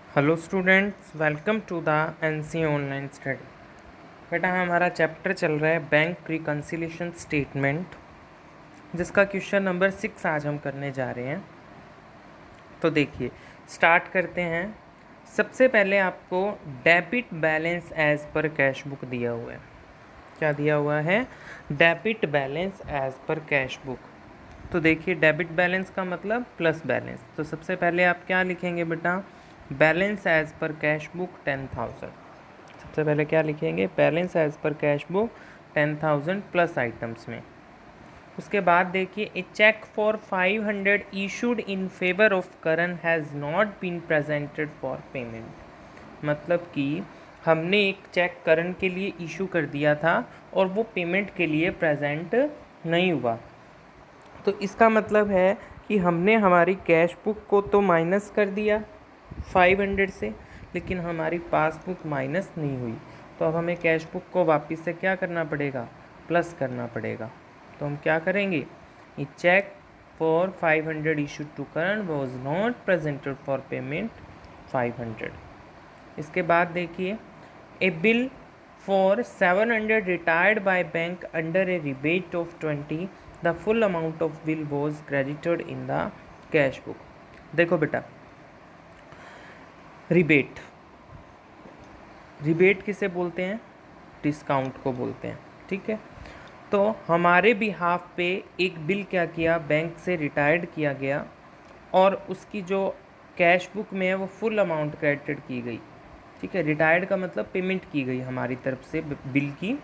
Hello students, welcome to the NC online study. बेटा हमारा chapter चल रहा है बैंक रिकन्सिलिएशन स्टेटमेंट, जिसका क्वेश्चन नंबर 6 आज हम करने जा रहे हैं। तो देखिए, स्टार्ट करते हैं। सबसे पहले आपको debit balance as per cash book दिया हुआ है। क्या दिया हुआ है? Debit balance as per cash book. तो देखिए, डेबिट बैलेंस का मतलब प्लस बैलेंस। तो सबसे पहले आप क्या लिखेंगे बेटा? Balance as per cash book 10,000। सबसे पहले क्या लिखेंगे? Balance as per cash book 10,000 plus items में। उसके बाद देखिए, a cheque for 500 issued in favour of Karan has not been presented for payment. मतलब कि हमने एक चेक करण के लिए इशू कर दिया था और वो पेमेंट के लिए प्रेजेंट नहीं हुआ। तो इसका मतलब है कि हमने हमारी कैश बुक को तो माइनस कर दिया 500 से, लेकिन हमारी पासबुक माइनस नहीं हुई। तो अब हमें कैश बुक को वापस से क्या करना पड़ेगा? प्लस करना पड़ेगा। तो हम क्या करेंगे? A cheque for 500 issued to Karan was not presented for payment 500। इसके बाद देखिए, a bill for 700 retired by bank under a rebate of 20, the full amount of bill was credited in the cash book. देखो बेटा, rebate rebate किसे बोलते हैं? Discount को बोलते हैं। ठीक है, तो हमारे बिहाफ पे एक बिल क्या किया? बैंक से रिटायर्ड किया गया और उसकी जो कैश बुक में है वो फुल अमाउंट क्रेडिटेड की गई। ठीक है, रिटायर्ड का मतलब पेमेंट की गई हमारी तरफ से बिल की।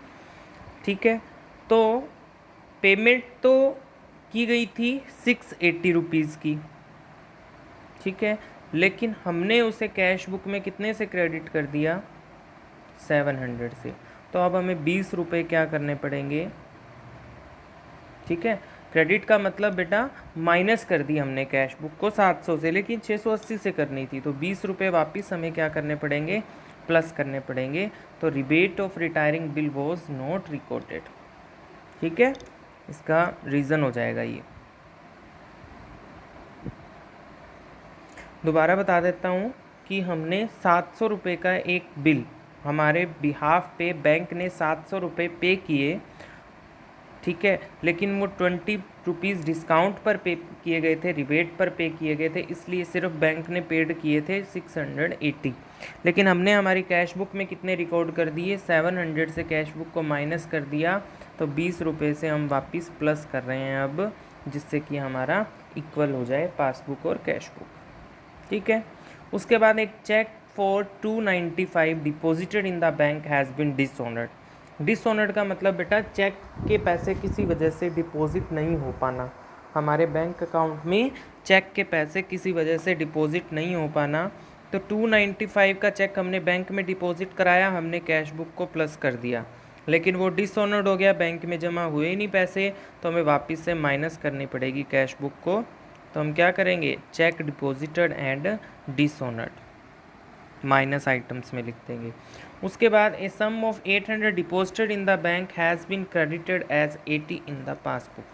ठीक है, तो पेमेंट तो की गई थी 680 रुपीज़ की। ठीक है, लेकिन हमने उसे कैश बुक में कितने से क्रेडिट कर दिया? 700 से। तो अब हमें 20 रुपये क्या करने पड़ेंगे? ठीक है, क्रेडिट का मतलब बेटा माइनस कर दी हमने कैश बुक को 700 से, लेकिन 680 से करनी थी। तो 20 रुपये वापस हमें क्या करने पड़ेंगे? प्लस करने पड़ेंगे। तो rebate of retiring bill was not recorded. ठीक है, इसका रीज़न हो जाएगा ये। दोबारा बता देता हूँ कि हमने 700 रुपये का एक बिल, हमारे बिहाफ पे बैंक ने 700 रुपये पे किए। ठीक है, लेकिन वो 20 रुपीज़ डिस्काउंट पर पे किए गए थे, रिबेट पर पे किए गए थे, इसलिए सिर्फ बैंक ने पेड किए थे 680। लेकिन हमने हमारी कैश बुक में कितने रिकॉर्ड कर दिए? 700 से कैश बुक को माइनस कर दिया। तो 20 रुपये से हम वापस प्लस कर रहे हैं अब, जिससे कि हमारा इक्वल हो जाए पासबुक और कैश बुक। ठीक है, उसके बाद एक cheque for 295 deposited in the bank has been dishonoured. Dishonoured का मतलब बेटा चेक के पैसे किसी वजह से डिपॉजिट नहीं हो पाना। हमारे बैंक अकाउंट में चेक के पैसे किसी वजह से डिपॉजिट नहीं हो पाना। तो 295 का चेक हमने बैंक में डिपॉजिट कराया, हमने कैश बुक को प्लस कर दिया, लेकिन वो डिसऑनर्ड हो गया, बैंक में जमा हुए ही नहीं पैसे। तो हमें वापस से माइनस करनी पड़ेगी कैश बुक को। तो हम क्या करेंगे? Cheque deposited and dishonoured minus items में लिख देंगे। उसके बाद a sum of 800 deposited in the bank has been credited as 80 in the passbook.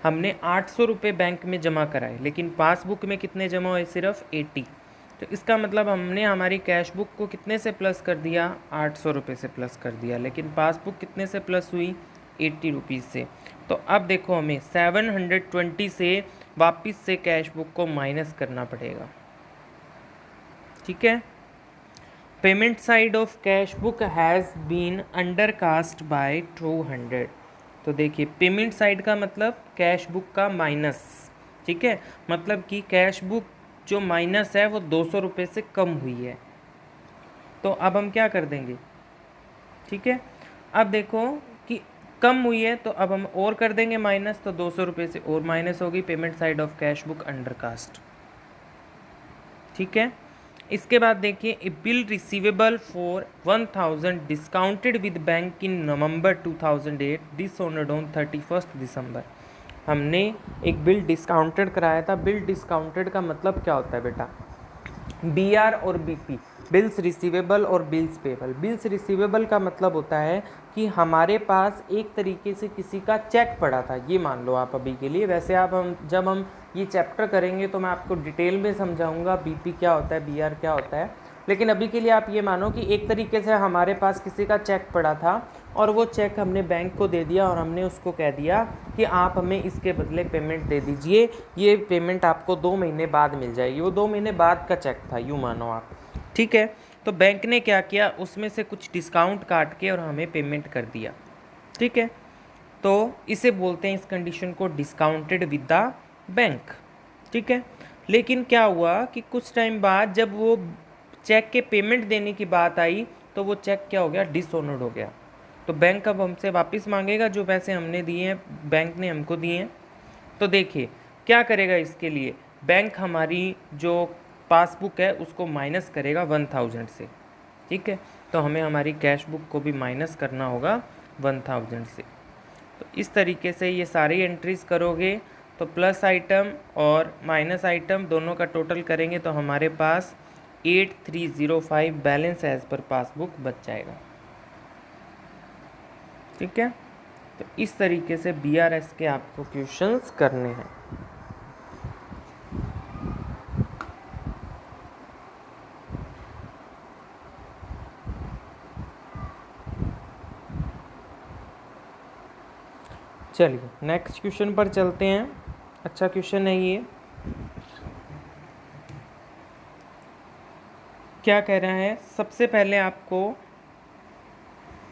हमने 800 रुपये बैंक में जमा कराए, लेकिन पासबुक में कितने जमा हुए? सिर्फ 80। तो इसका मतलब हमने हमारी कैश बुक को कितने से प्लस कर दिया? 800 रुपये से प्लस कर दिया, लेकिन पासबुक कितने से प्लस हुई? 80 रुपीज़ से। तो अब देखो, हमें 720 से वापस से कैश बुक को माइनस करना पड़ेगा। ठीक है, payment side of cash book has been undercast by 200। तो देखिए, पेमेंट साइड का मतलब कैश बुक का माइनस। ठीक है, मतलब कि कैश बुक जो माइनस है वो 200 रुपये से कम हुई है। तो अब हम क्या कर देंगे? ठीक है, अब देखो कि कम हुई है, तो अब हम और कर देंगे माइनस। तो 200 रुपये से और माइनस होगी payment side of cash book undercast. ठीक है, इसके बाद देखिए, a bill receivable for 1000 discounted with bank in November 2008 dishonoured on 31 December. हमने एक बिल डिस्काउंटेड कराया था। बिल डिस्काउंटेड का मतलब क्या होता है बेटा? BR और BP, बिल्स रिसीवेबल और बिल्स पेबल। बिल्स रिसीवेबल का मतलब होता है कि हमारे पास एक तरीके से किसी का चेक पड़ा था, ये मान लो आप अभी के लिए। वैसे आप जब हम ये चैप्टर करेंगे तो मैं आपको डिटेल में समझाऊंगा BP क्या होता है, BR क्या होता है। लेकिन अभी के लिए आप ये मानो कि एक तरीके से हमारे पास किसी का चेक पड़ा था और वो चेक हमने बैंक को दे दिया और हमने उसको कह दिया कि आप हमें इसके बदले पेमेंट दे दीजिए, ये पेमेंट आपको 2 महीने बाद मिल जाएगी। वो 2 महीने बाद का चेक था, यूँ मानो आप, ठीक है। तो बैंक ने क्या किया, उसमें से कुछ डिस्काउंट काट के और हमें पेमेंट कर दिया, ठीक है। तो इसे बोलते हैं, इस कंडीशन को, डिस्काउंटेड विद द बैंक, ठीक है। लेकिन क्या हुआ कि कुछ टाइम बाद जब वो चेक के पेमेंट देने की बात आई तो वो चेक क्या हो गया, डिसऑनर्ड हो गया। तो बैंक अब हमसे वापस मांगेगा जो पैसे हमने दिए हैं, बैंक ने हमको दिए हैं। तो देखिए क्या करेगा इसके लिए, बैंक हमारी जो पासबुक है उसको माइनस करेगा 1000 से, ठीक है। तो हमें हमारी कैश बुक को भी माइनस करना होगा 1000 से। तो इस तरीके से ये सारी एंट्रीज करोगे तो प्लस आइटम और माइनस आइटम दोनों का टोटल करेंगे तो हमारे पास 8305 बैलेंस एज पर पासबुक बच जाएगा, ठीक है। तो इस तरीके से BRS के आपको क्वेश्चंस करने हैं। चलिए नेक्स्ट क्वेश्चन पर चलते हैं। अच्छा क्वेश्चन है ये। क्या कह रहा है, सबसे पहले आपको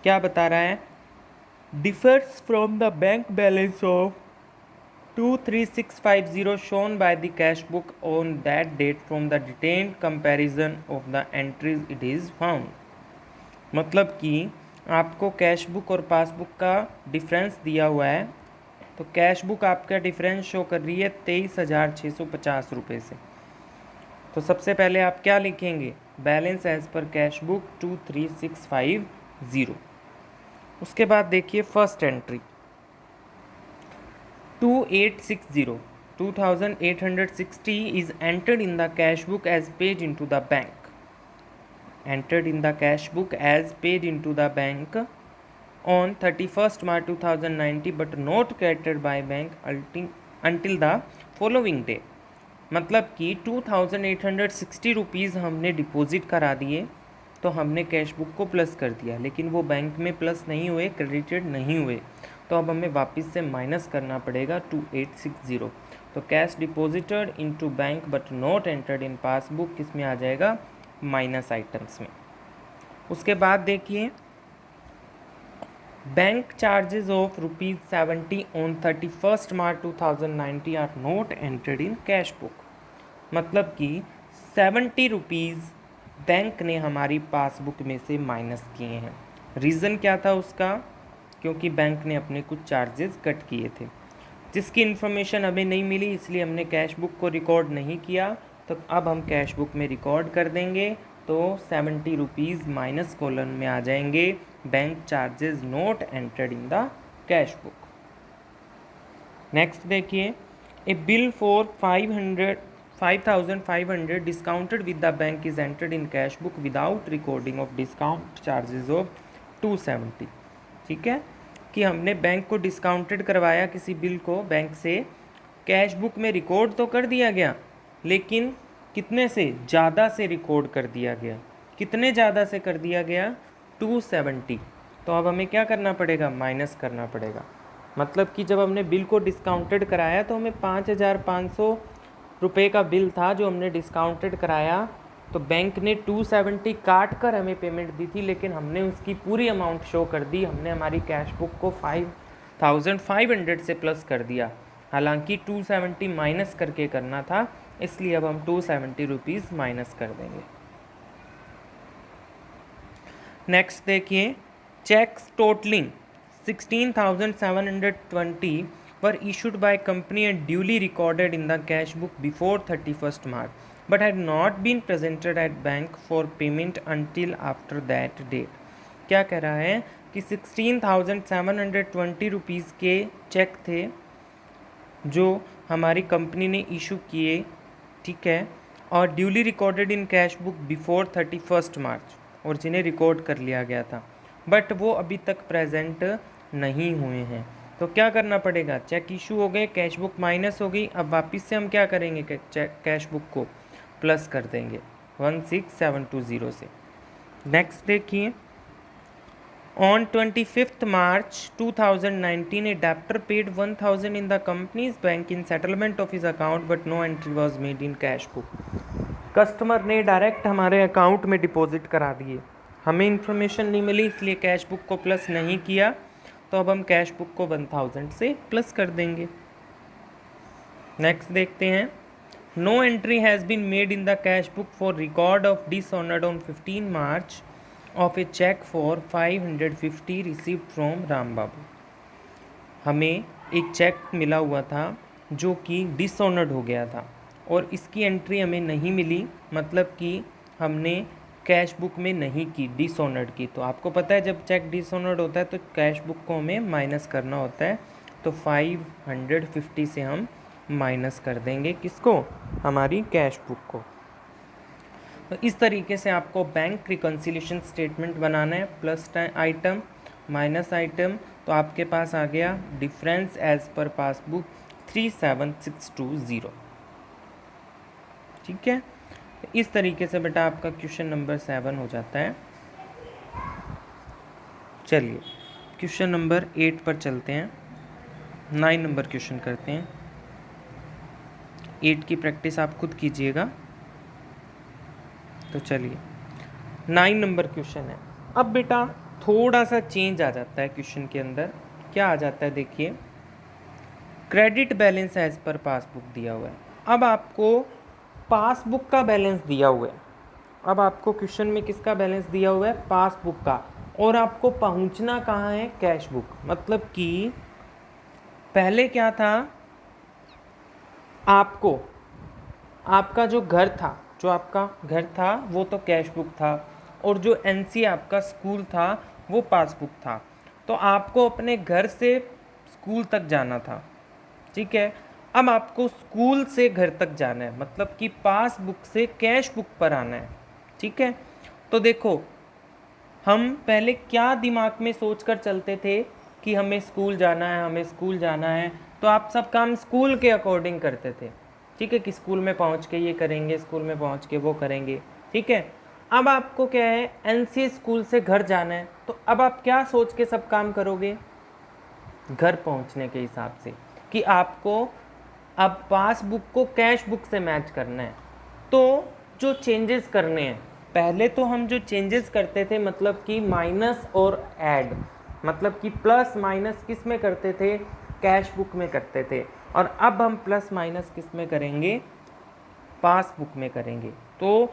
क्या बता रहा है, differs from the bank balance of 23650 shown by the cash book on that date from the detailed comparison of the entries it is found। मतलब कि आपको कैश बुक और पासबुक का डिफरेंस दिया हुआ है। तो कैश बुक आपका डिफरेंस शो कर रही है 23,650 रुपये से। तो सबसे पहले आप क्या लिखेंगे, balance as per cash book 23650। उसके बाद देखिए first entry 2860 is entered in the cash book as paid into the bank, entered in the cash book as paid into the bank on 31st March 2090 but not credited by bank until the following day। मतलब कि 2860 rupees हमने deposit करा दिए तो हमने cash book को plus कर दिया, लेकिन वो बैंक में प्लस नहीं हुए, क्रेडिटेड नहीं हुए। तो अब हमें वापस से माइनस करना पड़ेगा 2860। तो cash deposited into bank but not entered in passbook किस में आ जाएगा, माइनस आइटम्स में। उसके बाद देखिए bank charges of ₹70 on 31st March 2090 are not entered in cash book. मतलब कि 70 रुपीज़ बैंक ने हमारी पासबुक में से माइनस किए हैं। रीज़न क्या था उसका, क्योंकि बैंक ने अपने कुछ चार्जेस कट किए थे, जिसकी इन्फॉर्मेशन हमें नहीं मिली, इसलिए हमने कैश बुक को रिकॉर्ड नहीं किया। तो अब हम कैश बुक में रिकॉर्ड कर देंगे तो 70 रुपीज़ माइनस कॉलम में आ जाएंगे, bank charges not entered in the cash book. Next देखिए, a bill for 5,500 discounted with the bank is entered in cash book without recording of discount charges of 270। ठीक है, कि हमने बैंक को discounted करवाया किसी बिल को बैंक से, कैश बुक में रिकॉर्ड तो कर दिया गया लेकिन कितने से, ज़्यादा से रिकॉर्ड कर दिया गया। कितने ज़्यादा से कर दिया गया, 270। तो अब हमें क्या करना पड़ेगा, माइनस करना पड़ेगा। मतलब कि जब हमने बिल को डिस्काउंटेड कराया तो हमें 5,500 रुपये का बिल था जो हमने डिस्काउंटेड कराया, तो बैंक ने 270 काट कर हमें पेमेंट दी थी, लेकिन हमने उसकी पूरी अमाउंट शो कर दी। हमने हमारी कैश बुक को 5,500 से प्लस कर दिया, हालांकि 270 माइनस करके करना था, इसलिए अब हम 270 रुपीज़ माइनस कर देंगे। नेक्स्ट देखिए, checks totalling 16,720 were issued by company and duly recorded in the cash book before 31st March but had not been presented at bank for payment until after that date। क्या कह रहा है कि 16,720 rupees के check थे जो हमारी company ने इशू किए, ठीक है, और duly recorded in cash book before 31st मार्च, और जिन्हें रिकॉर्ड कर लिया गया था, बट वो अभी तक प्रेजेंट नहीं हुए हैं। तो क्या करना पड़ेगा, चेक इशू हो गए, कैश बुक माइनस हो गई, अब वापस से हम क्या करेंगे, कैश बुक को प्लस कर देंगे। 16720 से। नेक्स्ट देखिए, on 25th March 2019 a debtor paid 1000 in the company's bank in settlement of his account but no entry was made in cash book। Customer ने डायरेक्ट हमारे अकाउंट में डिपॉजिट करा दिए, हमें इन्फॉर्मेशन नहीं मिली, इसलिए कैश बुक को प्लस नहीं किया, तो अब हम कैश बुक को 1000 से प्लस कर देंगे। नेक्स्ट देखते हैं, no entry has been made in the cash book for record of dishonoured on 15 March of a cheque for 550 received from Ram Babu. हमें एक चेक मिला हुआ था जो कि डिसऑनर्ड हो गया था और इसकी एंट्री हमें नहीं मिली, मतलब कि हमने कैश बुक में नहीं की, डिसऑनर्ड की। तो आपको पता है जब चेक डिसऑनर्ड होता है तो कैश बुक को हमें माइनस करना होता है, तो 550 से हम माइनस कर देंगे किसको, हमारी कैश बुक को। तो इस तरीके से आपको बैंक रिकन्सिलिएशन स्टेटमेंट बनाना है, प्लस आइटम माइनस आइटम, तो आपके पास आ गया डिफरेंस एज पर पासबुक 37620। ठीक है, इस तरीके से बेटा आपका क्वेश्चन नंबर 7 हो जाता है। चलिए क्वेश्चन नंबर 8 पर चलते हैं, 9 नंबर क्वेश्चन करते हैं। 8 की प्रैक्टिस आप खुद कीजिएगा। तो चलिए 9 नंबर क्वेश्चन है। अब बेटा थोड़ा सा चेंज आ जाता है क्वेश्चन के अंदर, क्या आ जाता है देखिए, credit balance as per passbook दिया हुआ है। अब आपको पासबुक का बैलेंस दिया हुआ है, अब आपको क्वेश्चन में किसका बैलेंस दिया हुआ है, पासबुक का, और आपको पहुंचना कहाँ है, कैश बुक। मतलब कि पहले क्या था, आपको आपका जो घर था, जो आपका घर था वो तो कैश बुक था, और जो एनसी आपका स्कूल था वो पासबुक था। तो आपको अपने घर से स्कूल तक जाना था, ठीक है। अब आपको स्कूल से घर तक जाना है, मतलब कि पासबुक से कैश बुक पर आना है, ठीक है। तो देखो हम पहले क्या दिमाग में सोच कर चलते थे कि हमें स्कूल जाना है, हमें स्कूल जाना है, तो आप सब काम स्कूल के अकॉर्डिंग करते थे, ठीक है, कि स्कूल में पहुंच के ये करेंगे, स्कूल में पहुंच के वो करेंगे, ठीक है। अब आपको क्या है, एनसी स्कूल से घर जाना है, तो अब आप क्या सोच के सब काम करोगे, घर पहुंचने के हिसाब से, कि आपको अब पासबुक को कैश बुक से मैच करना है। तो जो चेंजेस करने हैं, पहले तो हम जो चेंजेस करते थे मतलब कि माइनस और ऐड, मतलब कि प्लस माइनस किस में करते थे, कैश बुक में करते थे, और अब हम प्लस माइनस किस में करेंगे, पासबुक में करेंगे। तो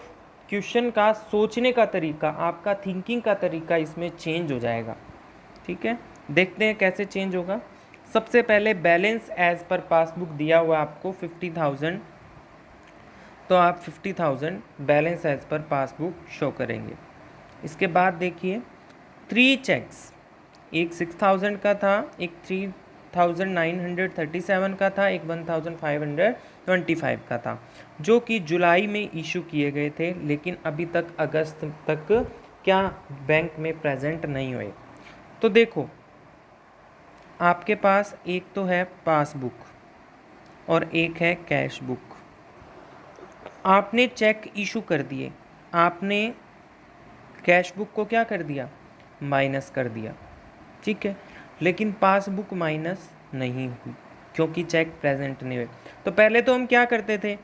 क्वेश्चन का सोचने का तरीका, आपका थिंकिंग का तरीका इसमें चेंज हो जाएगा, ठीक है। देखते हैं कैसे चेंज होगा। सबसे पहले बैलेंस एज पर पासबुक दिया हुआ आपको 50,000, तो आप 50,000 balance as per passbook show करेंगे। इसके बाद देखिए 3 चेक्स, एक 6,000 का था, एक 3,937 का था, एक 1,525 का था, जो कि जुलाई में इशू किए गए थे, लेकिन अभी तक अगस्त तक क्या बैंक में प्रेजेंट नहीं हुए। तो देखो आपके पास एक तो है पासबुक और एक है कैश बुक। आपने चेक इशू कर दिए, आपने कैश बुक को क्या कर दिया, माइनस कर दिया, ठीक है, लेकिन पासबुक माइनस नहीं हुई क्योंकि चेक प्रेजेंट नहीं हुए। तो पहले तो हम क्या करते थे,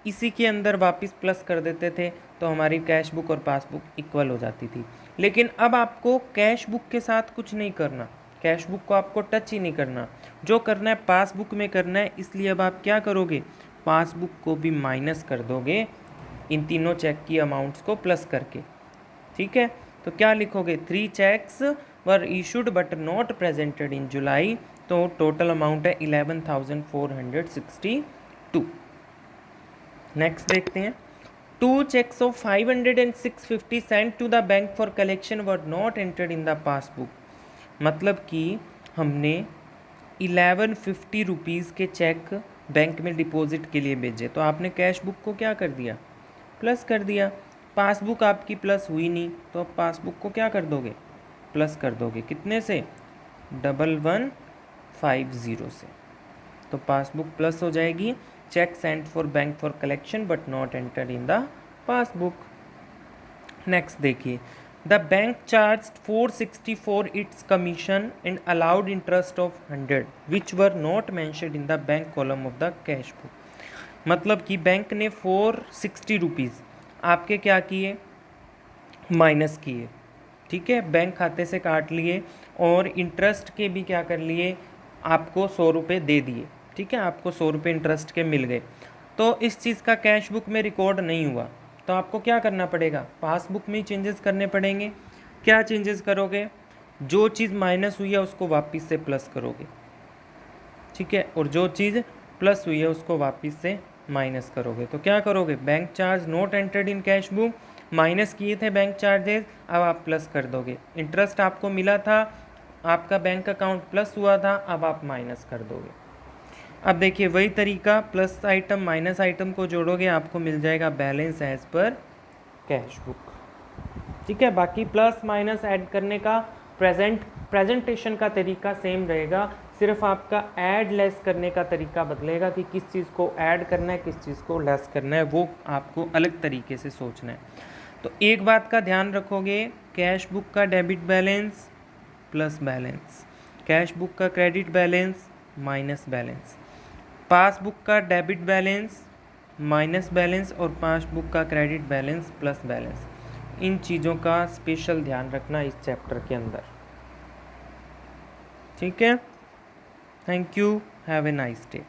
इसी के अंदर वापस प्लस कर देते थे, तो हमारी कैश बुक और पासबुक इक्वल हो जाती थी। लेकिन अब आपको कैश बुक के साथ कुछ नहीं करना, कैश बुक को आपको टच ही नहीं करना, जो करना है पासबुक में करना है। इसलिए अब आप क्या करोगे, पासबुक को भी माइनस कर दोगे इन तीनों चेक की अमाउंट्स को प्लस करके, ठीक है। तो क्या लिखोगे, 3 cheques were issued but not presented in July, तो टोटल अमाउंट है 11,462। नेक्स्ट देखते हैं, 2 cheques of 500 and 650 sent to the bank for collection were not entered in the passbook. मतलब कि हमने 1150 रुपीज़ के चेक बैंक में डिपॉजिट के लिए भेजे, तो आपने कैश बुक को क्या कर दिया, प्लस कर दिया। पासबुक आपकी प्लस हुई नहीं, तो अब पासबुक को क्या कर दोगे, प्लस कर दोगे, कितने से, 1150 से, तो पासबुक प्लस हो जाएगी। Cheque sent for bank for collection but not entered in the passbook. Next देखिए, the bank charge 464 its commission and allowed interest of 100 which were not mentioned in the bank column of the cash book. मतलब कि bank ने 460 rupees आपके क्या किए, minus किए, ठीक है, बैंक खाते से काट लिए और इंटरेस्ट के भी क्या कर लिए, आपको 100 रुपये दे दिए, ठीक है, आपको 100 रुपये इंटरेस्ट के मिल गए। तो इस चीज़ का कैश बुक में रिकॉर्ड नहीं हुआ, तो आपको क्या करना पड़ेगा, पासबुक में ही चेंजेस करने पड़ेंगे। क्या चेंजेस करोगे, जो चीज़ माइनस हुई है उसको वापस से प्लस करोगे, ठीक है, और जो चीज़ प्लस हुई है उसको वापस से माइनस करोगे। तो क्या करोगे, bank charge note entered in cash book, minus किए थे बैंक चार्जेस, अब आप प्लस कर दोगे। इंटरेस्ट आपको मिला था, आपका बैंक अकाउंट प्लस हुआ था, अब आप माइनस कर दोगे। अब देखिए वही तरीका, प्लस आइटम माइनस आइटम को जोड़ोगे, आपको मिल जाएगा balance as per cash book, ठीक है। बाकी प्लस माइनस ऐड करने का प्रेजेंटेशन का तरीका सेम रहेगा, सिर्फ आपका ऐड लेस करने का तरीका बदलेगा कि किस चीज़ को ऐड करना है, किस चीज़ को लेस करना है, वो आपको अलग तरीके से सोचना है। तो एक बात का ध्यान रखोगे, कैश बुक का debit balance plus balance, cash book का credit balance minus balance, passbook का डेबिट बैलेंस माइनस बैलेंस और पासबुक का क्रेडिट बैलेंस प्लस बैलेंस। इन चीज़ों का स्पेशल ध्यान रखना इस चैप्टर के अंदर, ठीक है। Thank you, have a nice day.